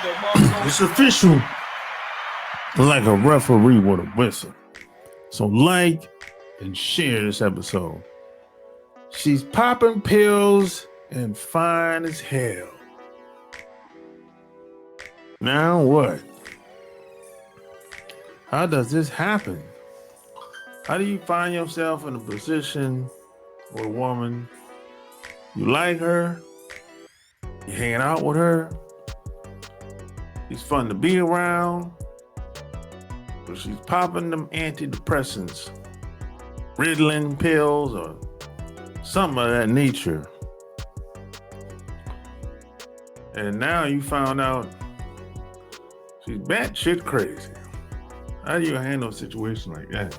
It's official. Like a referee with a whistle. So like and share this episode. She's popping pills and fine as hell. Now what? How does this happen? How do you find yourself in a position with a woman? You like her, you hanging out with her, she's fun to be around, but she's popping them antidepressants, Ritalin pills, or something of that nature. And now you found out she's batshit crazy. How do you handle a situation like that?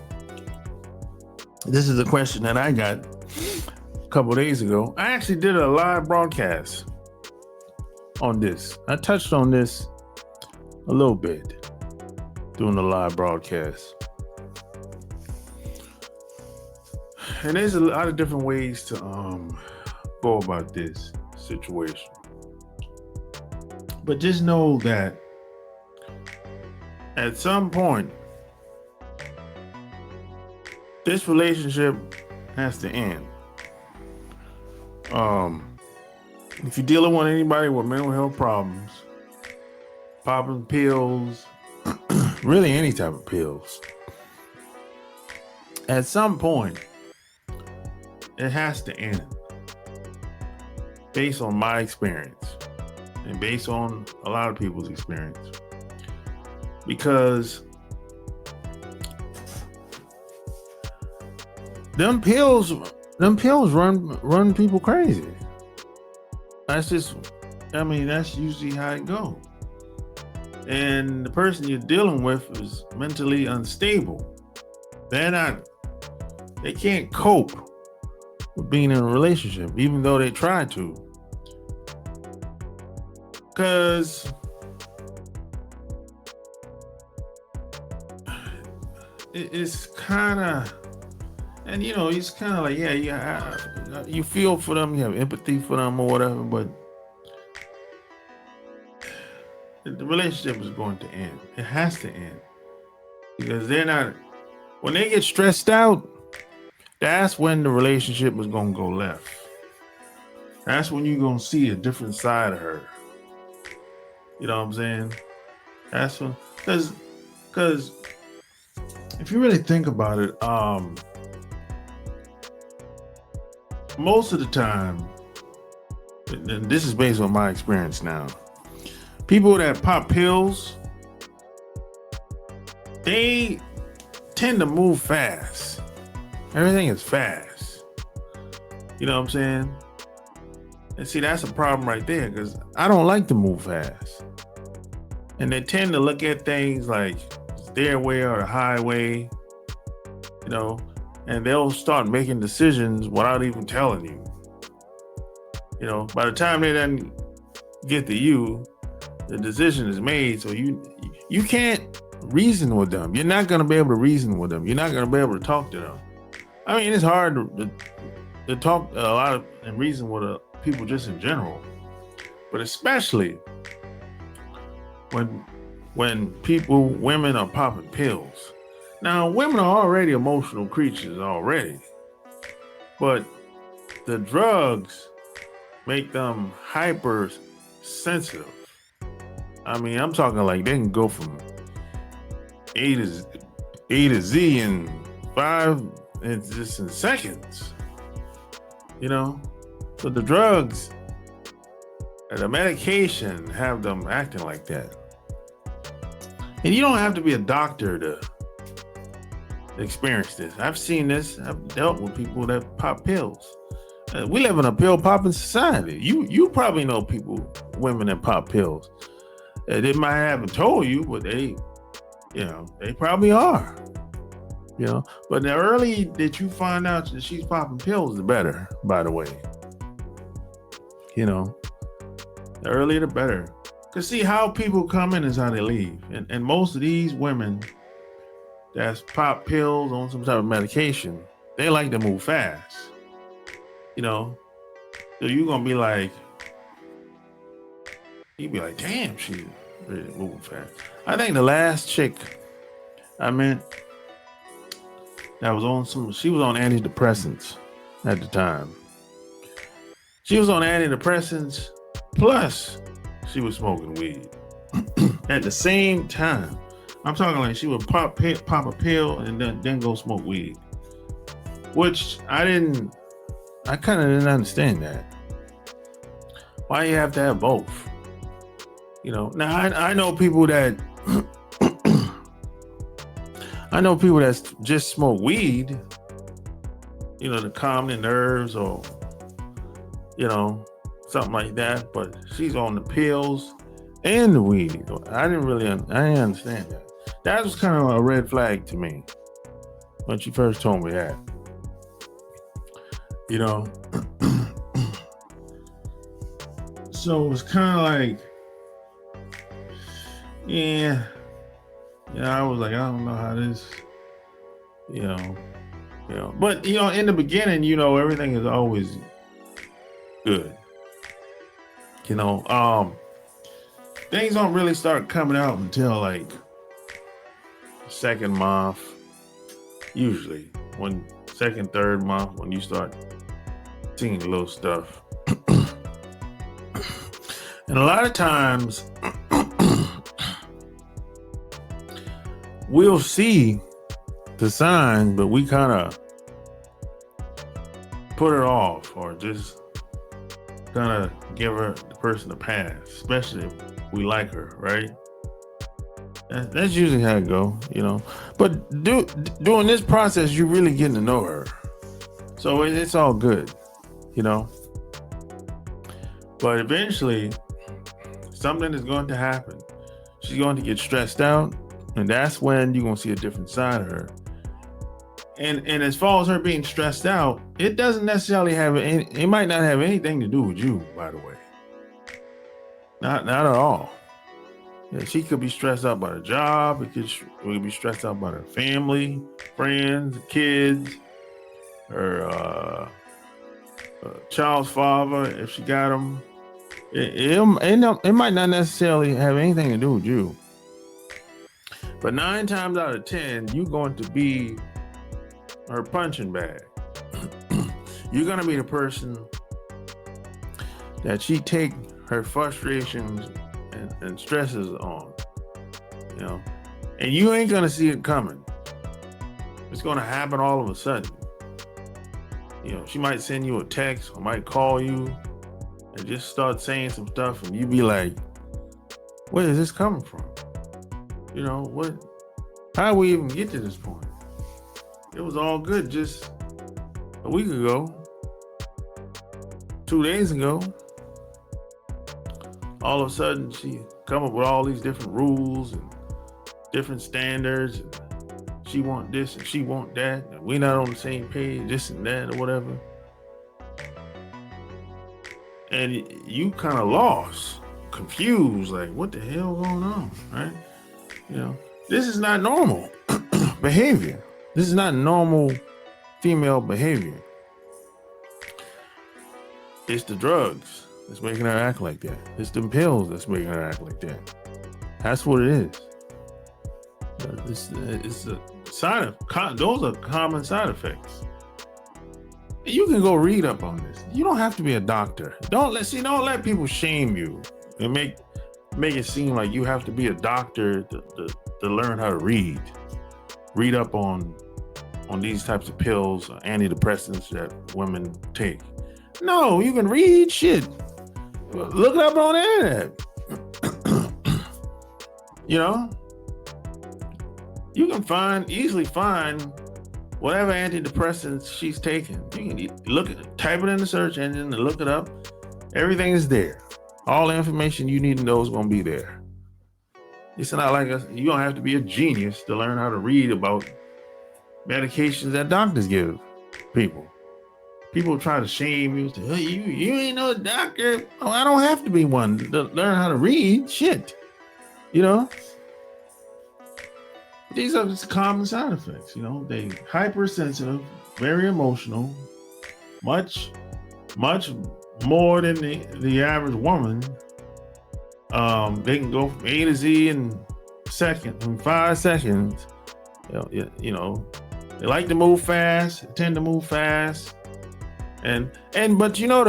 This is a question that I got a couple days ago. I actually did a live broadcast on this. I touched on this a little bit during the live broadcast. And there's a lot of different ways to go about this situation. But just know that at some point, this relationship has to end. If you're dealing with anybody with mental health problems, popping pills, really any type of pills, at some point, it has to end. Based on my experience and based on a lot of people's experience. Because them pills run people crazy. That's usually how it goes. And the person you're dealing with is mentally unstable. They can't cope with being in a relationship, even though they try to. Because it's kind of, and it's kind of like, you feel for them, you have empathy for them or whatever, but the relationship is going to end. It has to end. Because when they get stressed out, that's when the relationship is going to go left. That's when you're going to see a different side of her. You know what I'm saying? That's when, because if you really think about it, most of the time, and this is based on my experience now, people that pop pills, they tend to move fast. Everything is fast. You know what I'm saying? And see, that's a problem right there, because I don't like to move fast. And they tend to look at things like their way or the highway, and they'll start making decisions without even telling you. By the time they then get to you, the decision is made, so you can't reason with them. You're not going to be able to reason with them. You're not going to be able to talk to them. I mean, it's hard to talk a lot of and reason with people just in general, but especially when women are popping pills. Now, women are already emotional creatures already, but the drugs make them hypersensitive. I mean, I'm talking like they can go from A to Z in 5 and just in seconds. So the drugs and the medication have them acting like that. And you don't have to be a doctor to experience this. I've seen this. I've dealt with people that pop pills. We live in a pill popping society. You probably know women that pop pills. They might haven't told you, but they probably are. But the early that you find out that she's popping pills, the better, by the way. The earlier the better. Because see, how people come in is how they leave. And most of these women that's pop pills on some type of medication, they like to move fast. So you're going to be like, you'd be like, damn, Really moving fast. I think the last chick I met that was on she was on antidepressants at the time. She was on antidepressants, plus she was smoking weed at the same time. I'm talking like she would pop a pill and then go smoke weed, which I kind of didn't understand that. Why you have to have both? You know, now I know people that I know people that just smoke weed, you know, to calm their nerves or, you know, something like that. But she's on the pills and the weed. I didn't understand that. That was kind of a red flag to me when she first told me that. You know, so it was kind of like, yeah, I was like, I don't know how this, you know, but you know, in the beginning, you know, everything is always good. You know, things don't really start coming out until like second month, usually when second, third month, when you start seeing a little stuff. And a lot of times we'll see the signs, but we kind of put her off or just kind of give the person a pass, especially if we like her, right? That's usually how it go, you know. But during this process, you're really getting to know her, so it's all good, you know. But eventually, something is going to happen. She's going to get stressed out, and that's when you're going to see a different side of her. And as far as her being stressed out, it doesn't necessarily it might not have anything to do with you, by the way. Not at all. Yeah, she could be stressed out by her job. It could be stressed out by her family, friends, kids, her child's father, if she got him. It might not necessarily have anything to do with you. But 9 times out of 10, you're going to be her punching bag. You're going to be the person that she take her frustrations and stresses on, you know, and you ain't going to see it coming. It's going to happen all of a sudden. You know, she might send you a text or might call you and just start saying some stuff, and you be like, where is this coming from? You know, how we even get to this point? It was all good just a week ago, 2 days ago. All of a sudden, she come up with all these different rules and different standards. And she want this and she want that. And we not on the same page, this and that or whatever. And you kind of lost, confused, like, what the hell going on, right? You know, this is not normal behavior. This is not normal female behavior. It's the drugs that's making her act like that. It's the pills that's making her act like that. That's what it is. It's a side of, those are common side effects. You can go read up on this. You don't have to be a doctor. Don't let people shame you and make it seem like you have to be a doctor to learn how to read. Read up on these types of pills, antidepressants that women take. No, you can read shit. Look it up on the internet. You know, you can easily find whatever antidepressants she's taking. You can type it in the search engine and look it up. Everything is there. All the information you need to know is going to be there. It's not like you don't have to be a genius to learn how to read about medications that doctors give people. People try to shame you. Say, oh, you ain't no doctor. Oh, I don't have to be one to learn how to read. Shit. You know? These are just common side effects. You know, they hypersensitive, very emotional, much more than the average woman. They can go from A to Z in 5 seconds. You know, they like to move fast, tend to move fast, but you know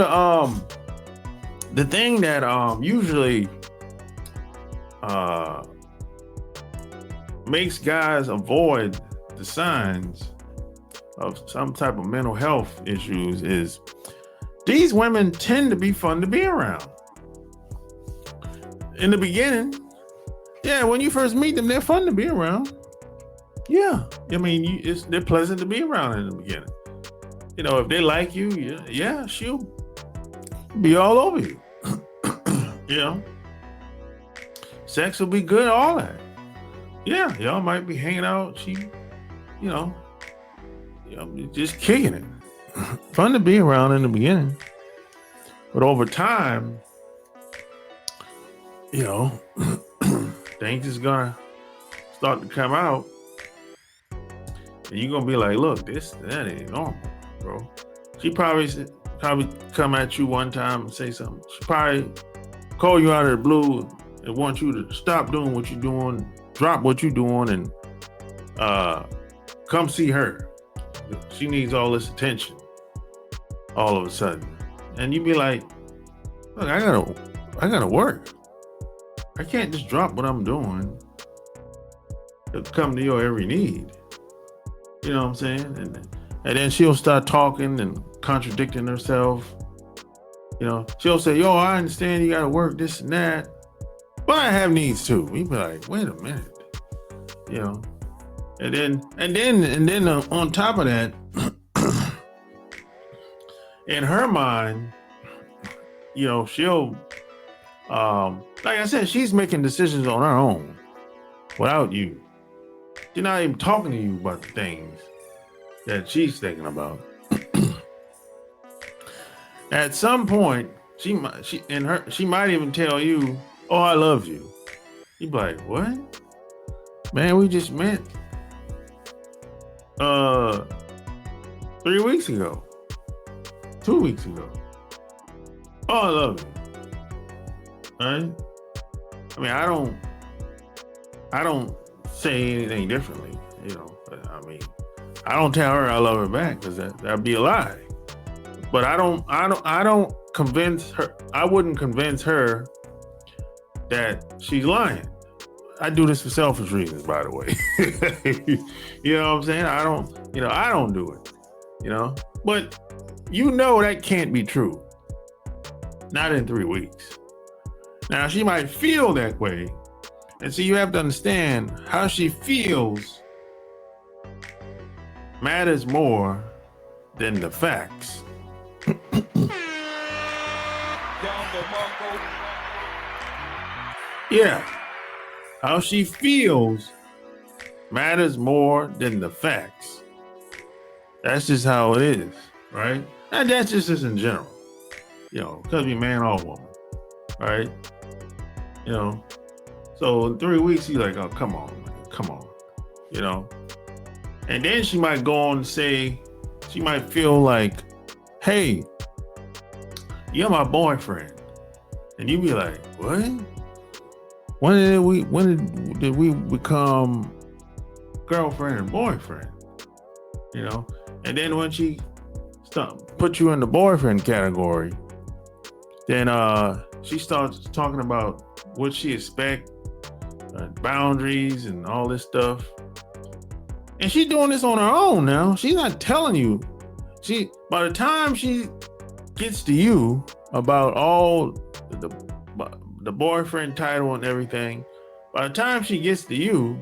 the thing that usually makes guys avoid the signs of some type of mental health issues is these women tend to be fun to be around. In the beginning, yeah, when you first meet them, they're fun to be around. Yeah, I mean, they're pleasant to be around in the beginning. You know, if they like you, yeah, she'll be all over you. You know, sex will be good, all that. Yeah, y'all might be hanging out. You know, just kicking it. Fun to be around in the beginning, but over time, you know, things is gonna start to come out, and you're gonna be like, "Look, that ain't normal, bro." She probably come at you one time and say something. She probably call you out of the blue and want you to stop doing what you're doing, drop what you're doing, and come see her. She needs all this attention all of a sudden, and you be like, "Look, I gotta work. I can't just drop what I'm doing to come to your every need." You know what I'm saying? And then she'll start talking and contradicting herself. You know, she'll say, "Yo, I understand you gotta work this and that, but I have needs too." You be like, "Wait a minute," you know. And then on top of that, in her mind, you know, she'll, like I said, she's making decisions on her own without you. She's not even talking to you about the things that she's thinking about. At some point, she might even tell you, "Oh, I love you." You be like, "What? Man, we just met 3 weeks ago, 2 weeks ago. Oh, I love you." Right? I mean, I don't say anything differently, you know. I mean, I don't tell her I love her back because that'd be a lie. But I don't convince her. I wouldn't convince her that she's lying. I do this for selfish reasons, by the way. You know what I'm saying? I don't do it, you know. But you know that can't be true. Not in 3 weeks. Now, she might feel that way. And so you have to understand how she feels matters more than the facts. Yeah. How she feels matters more than the facts. That's just how it is, right? And that's just in general. You know, it could be man or woman, right? You know, so in 3 weeks, you're like, "Oh, come on, man, come on," you know? And then she might go on and say, she might feel like, "Hey, you're my boyfriend." And you be like, "What? When did we become girlfriend and boyfriend?" You know? And then when she put you in the boyfriend category, then she starts talking about what she expects, boundaries and all this stuff. And she's doing this on her own now. She's not telling you. By the time she gets to you about all the boyfriend title and everything, by the time she gets to you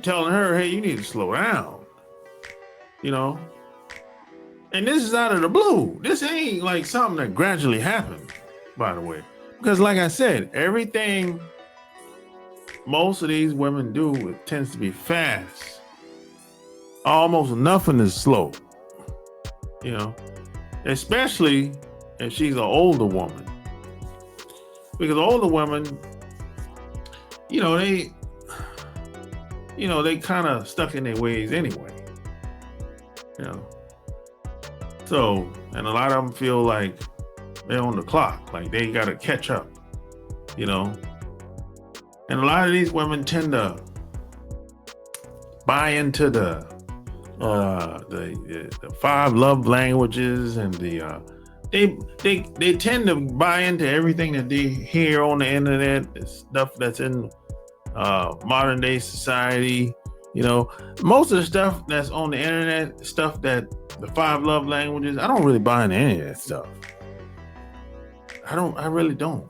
telling her, "Hey, you need to slow down," you know? And this is out of the blue. This ain't like something that gradually happened, by the way. Because like I said, everything most of these women do, it tends to be fast. Almost nothing is slow, you know, especially if she's an older woman. Because older women, they kind of stuck in their ways anyway, you know. So, and a lot of them feel like they're on the clock. Like they got to catch up, you know. And a lot of these women tend to buy into the 5 love languages, and they tend to buy into everything that they hear on the internet, stuff that's in modern day society. You know, most of the stuff that's on the internet, stuff that the 5 love languages, I don't really buy into any of that stuff. I really don't.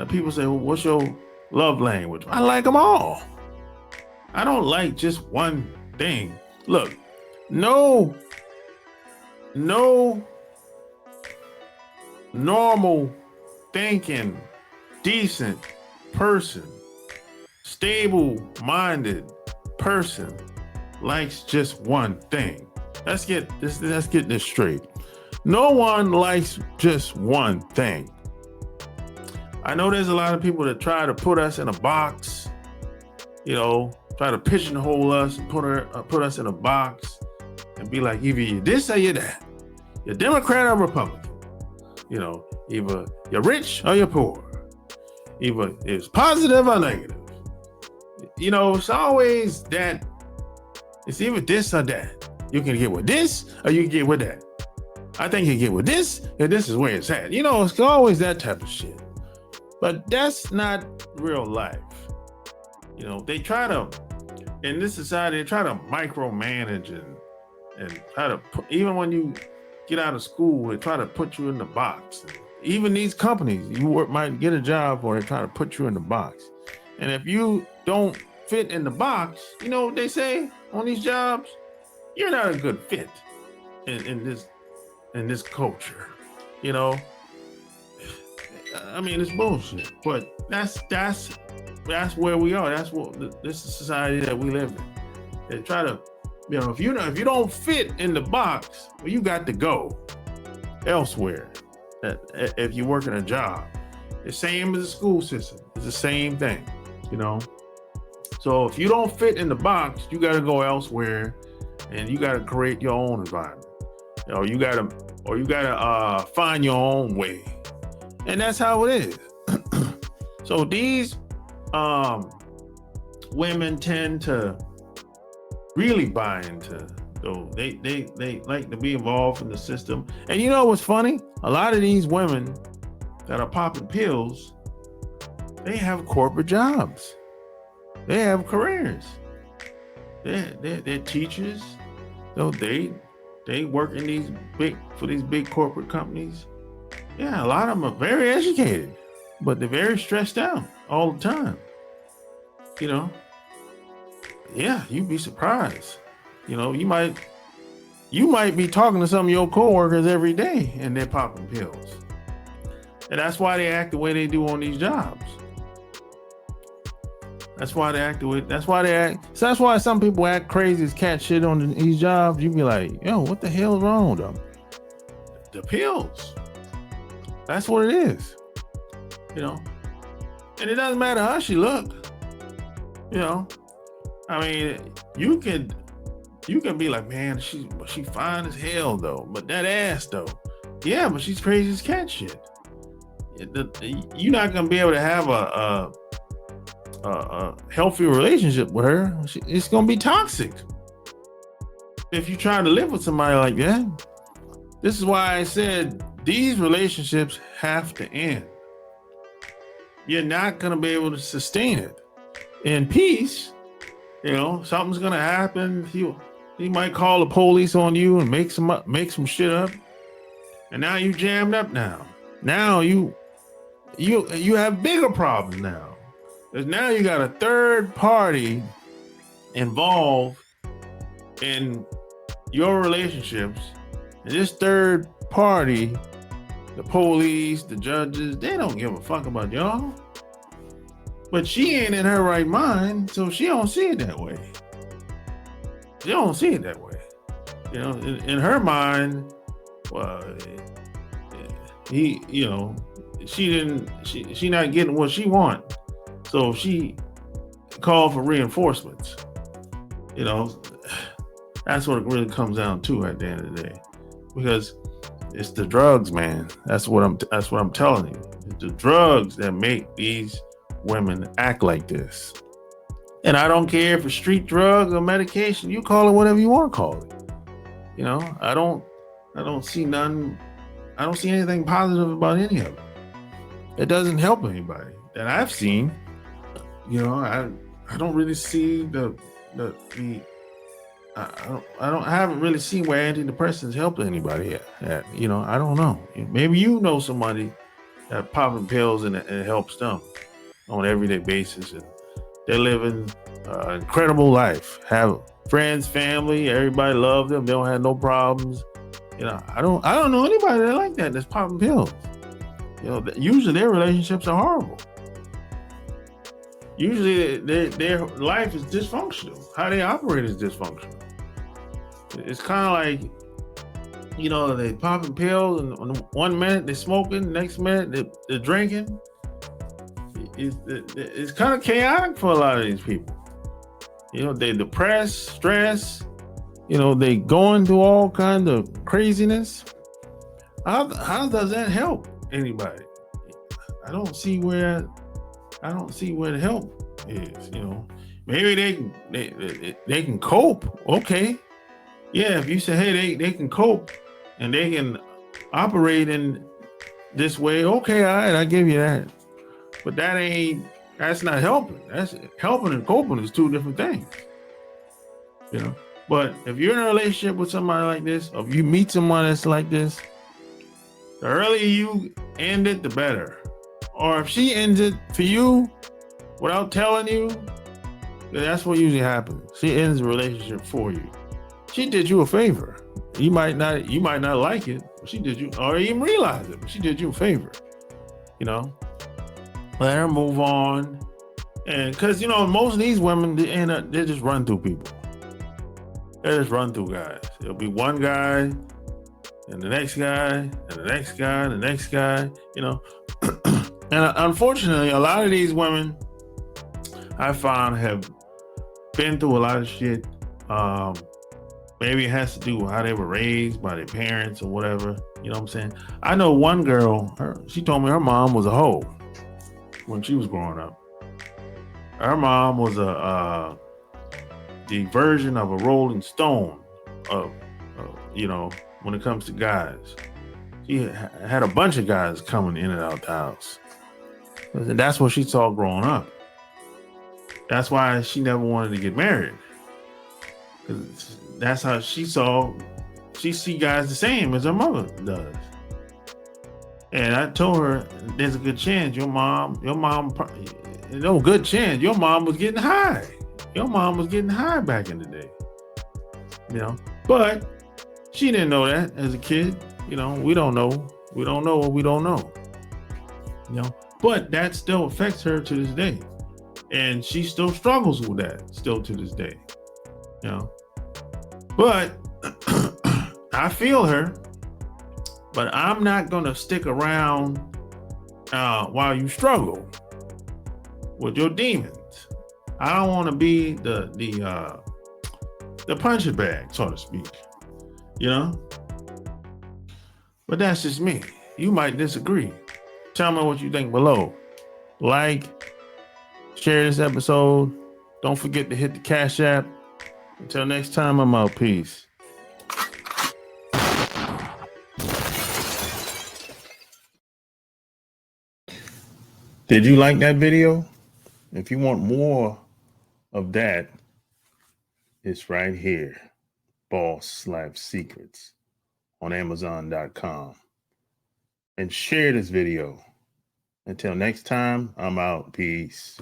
People say, well, what's your love language? I like them all. I don't like just one thing. Look, no normal thinking, decent person, stable-minded person likes just one thing. Let's get this straight. No one likes just one thing. I know there's a lot of people that try to put us in a box, you know, try to pigeonhole us and put us in a box and be like, either you're this or you're that. You're Democrat or Republican. You know, either you're rich or you're poor. Either it's positive or negative. You know, it's always that. It's either this or that. You can get with this or you can get with that. I think you get with this, and this is where it's at. You know, it's always that type of shit. But that's not real life. You know, they try to, in this society, they try to micromanage and try to put, even when you get out of school, they try to put you in the box. Even these companies, might get a job or they try to put you in the box. And if you don't fit in the box, you know what they say on these jobs? You're not a good fit in this culture. You know? I mean, it's bullshit, but that's where we are. That's what this is society that we live in. They try to, you know, if you don't fit in the box, well, you got to go elsewhere. If you work in a job, the same as the school system. It's the same thing, you know. So if you don't fit in the box, you got to go elsewhere, and you got to create your own environment. You know, you got to find your own way. And that's how it is. So these women tend to really buy into those. They like to be involved in the system. And you know what's funny? A lot of these women that are popping pills, they have corporate jobs. They have careers. They're teachers. So they work in these big corporate companies. Yeah, a lot of them are very educated, but they're very stressed out all the time. You know? Yeah, you'd be surprised. You know, you might be talking to some of your coworkers every day and they're popping pills. And that's why they act the way they do on these jobs. That's why some people act crazy as cat shit on these jobs. You be like, yo, what the hell is wrong with them? The pills. That's what it is, you know. And it doesn't matter how she look, you know. I mean, you can be like, man, she fine as hell though, but that ass though, yeah, but she's crazy as cat shit. You're not gonna be able to have a healthy relationship with her. It's gonna be toxic if you try to live with somebody like that. This is why I said these relationships have to end. You're not going to be able to sustain it in peace. You know, something's going to happen. He might call the police on you and make some shit up. And now you jammed up now. Now you have bigger problems now. Because now you got a third party involved in your relationships. And this third party, the police, the judges, they don't give a fuck about y'all. But she ain't in her right mind, so she don't see it that way. She don't see it that way. You know, in her mind, well, she not getting what she want. So she called for reinforcements. You know, that's what it really comes down to at the end of the day. Because It's the drugs, man. That's what I'm telling you. It's the drugs that make these women act like this. And I don't care if it's street drugs or medication. You call it whatever you want to call it. You know, I don't see none. I don't see anything positive about any of it. It doesn't help anybody that I've seen. You know, I don't really see I haven't really seen where antidepressants help anybody at. You know, I don't know. Maybe you know somebody that popping pills and it helps them on an everyday basis, and they're living an incredible life. Have friends, family, everybody love them. They don't have no problems. You know, I don't know anybody that like that that's popping pills. You know, usually their relationships are horrible. Usually their life is dysfunctional. How they operate is dysfunctional. It's kind of like, you know, they popping pills and 1 minute they're smoking, next minute they're drinking. It's kind of chaotic for a lot of these people. You know, they depressed, stressed. You know, they going through all kinds of craziness. How does that help anybody? I don't see where the help is. You know, maybe they can cope. Okay, yeah. If you say, hey, they can cope and they can operate in this way, okay, all right, I give you that. But that's not helping. That's helping and coping is two different things. You know. But if you're in a relationship with somebody like this, or if you meet someone that's like this, the earlier you end it, the better. Or if she ends it for you without telling you, that's what usually happens. She ends the relationship for you. She did you a favor. You might not like it, but she did you, or even realize it, but she did you a favor. You know, let her move on. And because, you know, most of these women, they just run through people. They just run through guys. It'll be one guy, and the next guy, and the next guy, and the next guy, you know. And unfortunately, a lot of these women I found have been through a lot of shit. Maybe it has to do with how they were raised by their parents or whatever. You know what I'm saying? I know one girl, she told me her mom was a hoe when she was growing up. Her mom was the version of a Rolling Stone of, you know, when it comes to guys. She had a bunch of guys coming in and out the house. And that's what she saw growing up. That's why she never wanted to get married. Because that's how she see guys the same as her mother does. And I told her, there's a good chance your mom, no good chance, your mom was getting high. Your mom was getting high back in the day. You know, but she didn't know that as a kid. You know, we don't know. We don't know what we don't know. You know, but that still affects her to this day. And she still struggles with that still to this day. You know, but I feel her, but I'm not going to stick around while you struggle with your demons. I don't want to be the punching bag, so to speak. You know? But that's just me. You might disagree. Tell me what you think below. Like, share this episode. Don't forget to hit the Cash App. Until next time, I'm out. Peace. Did you like that video? If you want more of that, it's right here. Boss Life Secrets on Amazon.com. And share this video. Until next time, I'm out. Peace.